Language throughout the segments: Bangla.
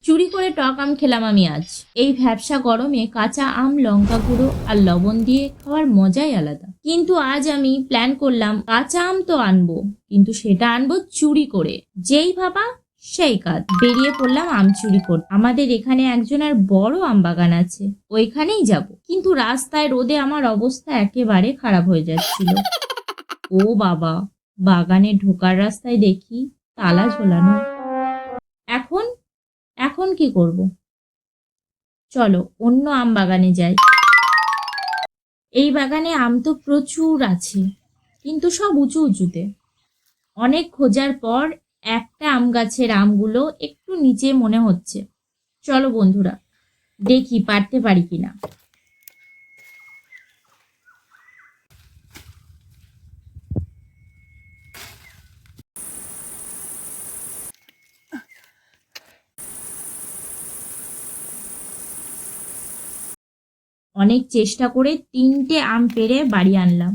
চুরি করে টক আম খেলাম আমি আজ। এই ভ্যাপসা গরমে কাঁচা আম, লঙ্কা গুঁড়ো আর লবণ দিয়ে খাওয়ার মজাই আলাদা। কিন্তু আজ আমি প্ল্যান করলাম কাঁচা আম তো আনবো, কিন্তু সেটা আনবো চুরি করে। যেই ভাবা সেই কাজ, বেরিয়ে পড়লাম আম চুরি করতে। আমাদের এখানে একজনের বড় আম বাগান আছে, ওইখানেই যাব। কিন্তু রাস্তায় রোদে আমার অবস্থা একেবারে খারাপ হয়ে যাচ্ছিল। ও বাবা, বাগানে ঢোকার রাস্তায় দেখি তালা ঝোলানো। এখন এখন কি করব? চলো অন্য আম বাগানে যাই। এই বাগানে আম তো প্রচুর আছে, কিন্তু সব উঁচু উঁচুতে। অনেক খোঁজার পর একটা আম গাছের আমগুলো একটু নিচে মনে হচ্ছে। চলো বন্ধুরা, দেখি পারতে পারি কিনা। অনেক চেষ্টা করে 3টে আম পেড়ে বাড়ি আনলাম।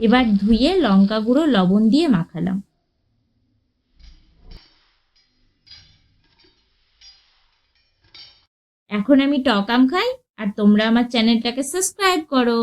এবার ধুয়ে লঙ্কা গুঁড়ো লবণ দিয়ে মাখালাম। এখন আমি টক আম খাই, আর তোমরা আমার চ্যানেলটাকে সাবস্ক্রাইব করো।